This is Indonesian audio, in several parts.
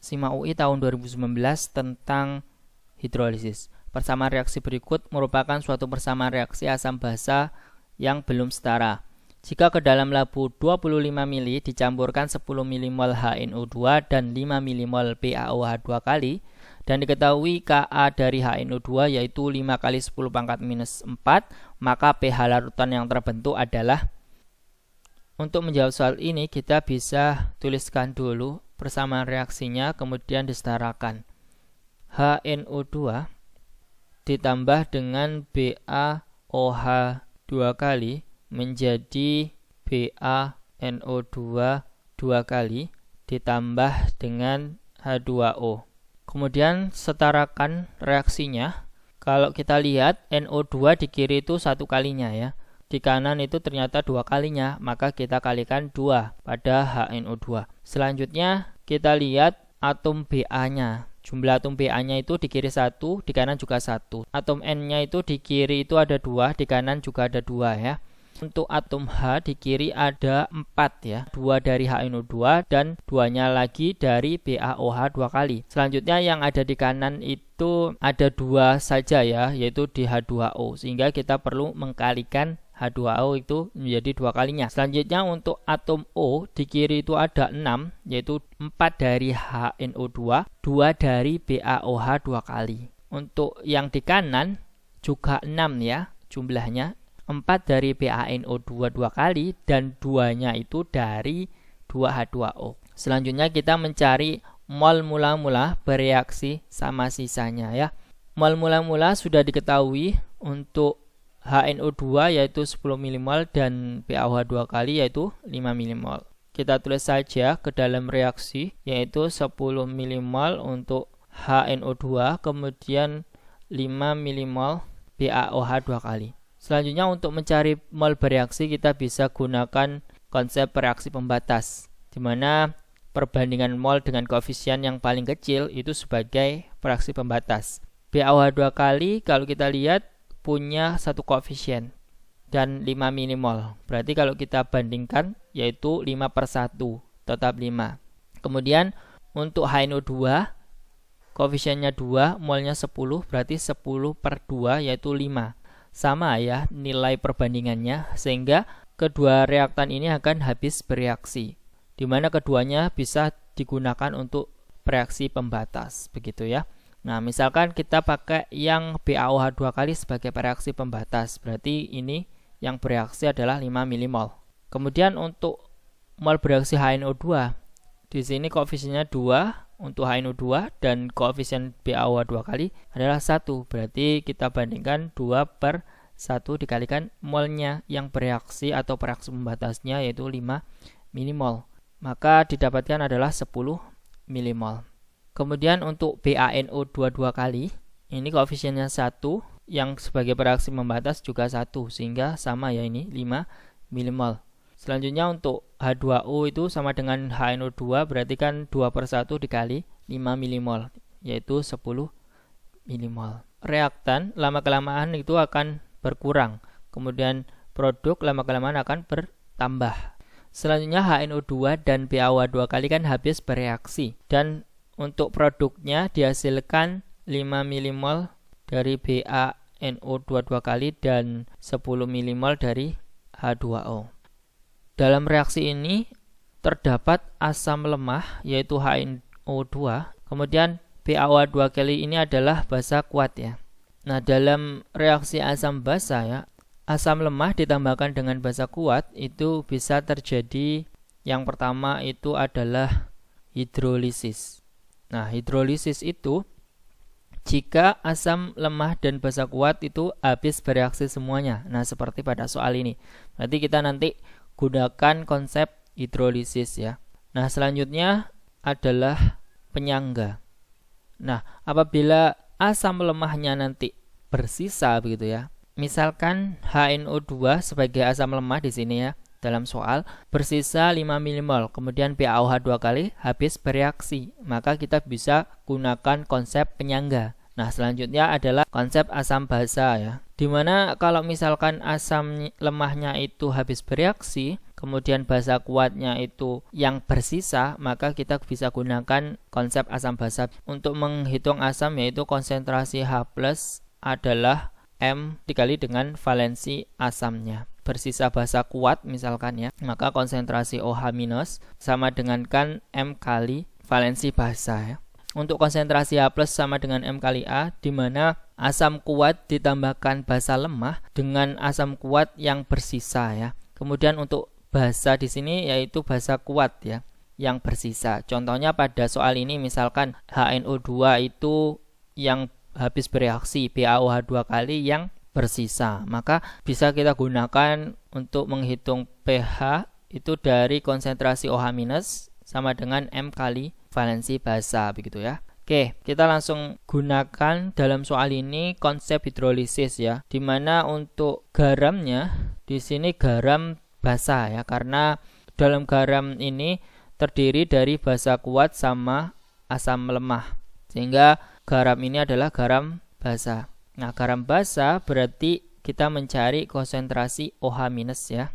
SIMA UI tahun 2019 tentang hidrolisis. Persamaan reaksi berikut merupakan suatu persamaan reaksi asam basa yang belum setara. Jika ke dalam labu 25 ml dicampurkan 10 mmol HNO2 dan 5 mmol PaOH 2 kali, dan diketahui Ka dari HNO2 yaitu 5 kali 10 pangkat minus 4, maka pH larutan yang terbentuk adalah. Untuk menjawab soal ini kita bisa tuliskan dulu persamaan reaksinya, kemudian disetarakan. HNO2 ditambah dengan BaOH 2 kali menjadi BaNO2 2 kali ditambah dengan H2O. Kemudian setarakan reaksinya. Kalau kita lihat NO2 di kiri itu 1 kalinya ya. Di kanan itu ternyata 2 kalinya, maka kita kalikan 2 pada HNO2. Selanjutnya kita lihat atom Ba-nya. Jumlah atom Ba-nya itu di kiri 1, di kanan juga 1. Atom N-nya itu di kiri itu ada 2, di kanan juga ada 2 ya. Untuk atom H di kiri ada 4 ya. 2 dari HNO2 dan 2-nya lagi dari BaOH 2 kali. Selanjutnya yang ada di kanan itu ada 2 saja ya, yaitu di H2O. Sehingga kita perlu mengkalikan H2O itu menjadi 2 kalinya. Selanjutnya untuk atom O di kiri itu ada 6, yaitu 4 dari HNO2, 2 dari BaOH 2 kali. Untuk yang di kanan juga 6 ya jumlahnya. 4 dari BaNO2 2 kali dan 2-nya itu dari 2H2O. Selanjutnya kita mencari mol mula-mula bereaksi sama sisanya ya. Mol mula-mula sudah diketahui untuk HNO2 yaitu 10 mmol dan BaOH 2 kali yaitu 5 mmol. Kita tulis saja ke dalam reaksi yaitu 10 mmol untuk HNO2 kemudian 5 mmol BaOH 2 kali. Selanjutnya untuk mencari mol bereaksi kita bisa gunakan konsep reaksi pembatas, di mana perbandingan mol dengan koefisien yang paling kecil itu sebagai reaksi pembatas. BaOH 2 kali kalau kita lihat punya satu koefisien dan 5 mmol. Berarti kalau kita bandingkan yaitu 5/1, tetap 5. Kemudian untuk HNO2 koefisiennya 2, molnya 10, berarti 10/2 yaitu 5. Sama ya nilai perbandingannya, sehingga kedua reaktan ini akan habis bereaksi, di mana keduanya bisa digunakan untuk reaksi pembatas, begitu ya. Nah, misalkan kita pakai yang BaOH 2 kali sebagai reaksi pembatas, berarti ini yang bereaksi adalah 5 mmol. Kemudian untuk mol bereaksi HNO2, di sini koefisiennya 2 untuk HNO2 dan koefisien BaOH 2 kali adalah 1. Berarti kita bandingkan 2/1 dikalikan molnya yang bereaksi atau reaksi pembatasnya yaitu 5 mmol. Maka didapatkan adalah 10 mmol. Kemudian untuk BaNO2 2 kali, ini koefisiennya 1, yang sebagai reaksi pembatas juga 1, sehingga sama ya ini 5 mmol. Selanjutnya untuk H2O itu sama dengan HNO2, berarti kan 2/1 dikali 5 mmol, yaitu 10 mmol. Reaktan lama-kelamaan itu akan berkurang, kemudian produk lama-kelamaan akan bertambah. Selanjutnya HNO2 dan BaOH 2 kali kan habis bereaksi, dan untuk produknya dihasilkan 5 mmol dari BaNO2 2 kali dan 10 mmol dari H2O. Dalam reaksi ini terdapat asam lemah yaitu HNO2, kemudian BaOH 2 kali ini adalah basa kuat ya. Nah, dalam reaksi asam basa ya, asam lemah ditambahkan dengan basa kuat itu bisa terjadi. Yang pertama itu adalah hidrolisis. Nah, hidrolisis itu jika asam lemah dan basa kuat itu habis bereaksi semuanya. Nah, seperti pada soal ini. Berarti kita nanti gunakan konsep hidrolisis ya. Nah, selanjutnya adalah penyangga. Nah, apabila asam lemahnya nanti bersisa begitu ya. Misalkan HNO2 sebagai asam lemah di sini ya, dalam soal bersisa 5 mmol, kemudian BaOH 2 kali habis bereaksi, maka kita bisa gunakan konsep penyangga. Nah, selanjutnya adalah konsep asam basa ya. Dimana kalau misalkan asam lemahnya itu habis bereaksi, kemudian basa kuatnya itu yang bersisa, maka kita bisa gunakan konsep asam basa. Untuk menghitung asam yaitu konsentrasi H+ adalah M dikali dengan valensi asamnya. Bersisa basa kuat misalkan ya, maka konsentrasi OH- sama dengan kan M kali valensi basa ya. Untuk konsentrasi H+ sama dengan M kali A, di mana asam kuat ditambahkan basa lemah dengan asam kuat yang bersisa ya. Kemudian untuk basa di sini yaitu basa kuat ya, yang bersisa. Contohnya pada soal ini misalkan HNO2 itu yang habis bereaksi, BaOH 2 kali yang bersisa. Maka bisa kita gunakan untuk menghitung pH itu dari konsentrasi OH- sama dengan M kali valensi basa begitu ya. Oke, kita langsung gunakan dalam soal ini konsep hidrolisis ya, dimana untuk garamnya di sini garam basa ya, karena dalam garam ini terdiri dari basa kuat sama asam lemah, sehingga garam ini adalah garam basa. Nah, garam basa berarti kita mencari konsentrasi OH- ya.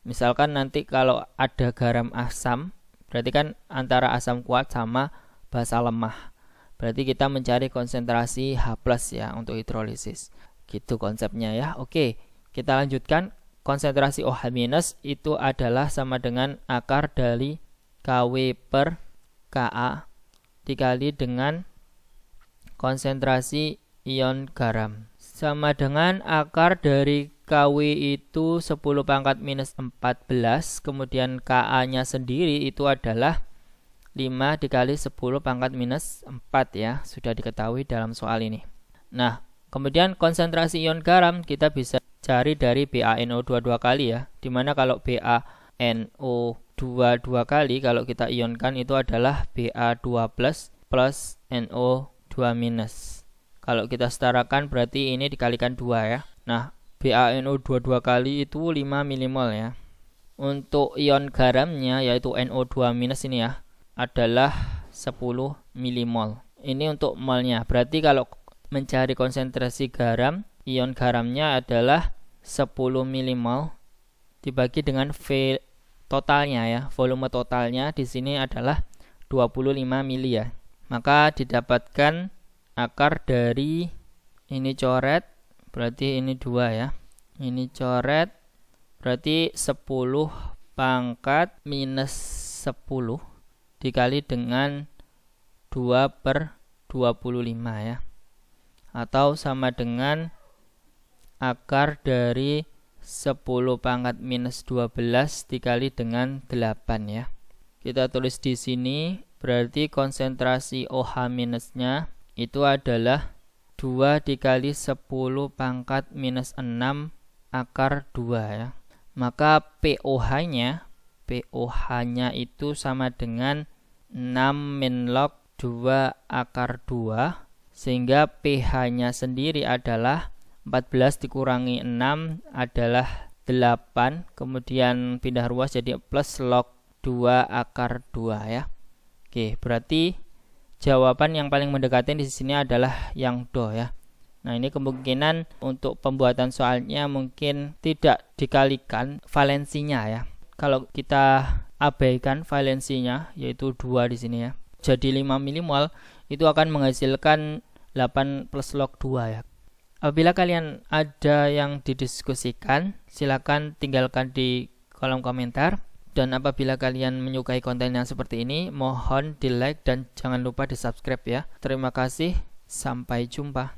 Misalkan nanti kalau ada garam asam, berarti kan antara asam kuat sama basa lemah. Berarti kita mencari konsentrasi H+ ya untuk hidrolisis. Gitu konsepnya ya. Oke, kita lanjutkan. Konsentrasi OH- itu adalah sama dengan akar dari Kw per Ka dikali dengan konsentrasi ion garam. Sama dengan akar dari Kw itu 10⁻⁴, kemudian Ka-nya sendiri itu adalah 5 dikali 10⁻⁴ ya, sudah diketahui dalam soal ini. Nah, kemudian konsentrasi ion garam kita bisa cari dari BaNO2 2 kali ya, dimana kalau BaNO2 2 kali kalau kita ionkan itu adalah Ba2+ plus NO2-. Kalau kita setarakan berarti ini dikalikan 2 ya. Nah, BaNO2 2 kali itu 5 milimol ya. Untuk ion garamnya yaitu NO2- ini ya adalah 10 milimol. Ini untuk molnya. Berarti kalau mencari konsentrasi garam, ion garamnya adalah 10 milimol dibagi dengan V totalnya ya. Volume totalnya di sini adalah 25 mili ya. Maka didapatkan akar dari ini coret, berarti ini 2 ya. Ini coret, berarti 10⁻⁻10 dikali dengan 2/25 ya. Atau sama dengan akar dari 10⁻⁻12 dikali dengan 8 ya. Kita tulis di sini, berarti konsentrasi OH-nya itu adalah 2 dikali 10⁻⁻6 akar 2 ya. Maka pOH-nya itu sama dengan 6 min log 2 akar 2, sehingga pH-nya sendiri adalah 14 dikurangi 6 adalah 8, kemudian pindah ruas jadi plus log 2 akar 2 ya. Oke, berarti jawaban yang paling mendekati di sini adalah yang do ya. Nah, ini kemungkinan untuk pembuatan soalnya mungkin tidak dikalikan valensinya ya. Kalau kita abaikan valensinya yaitu 2 di sini ya, jadi 5 milimol itu akan menghasilkan 8 plus log 2 ya. Apabila kalian ada yang didiskusikan, silakan tinggalkan di kolom komentar. Dan apabila kalian menyukai konten yang seperti ini, mohon di like dan jangan lupa di subscribe ya. Terima kasih, sampai jumpa.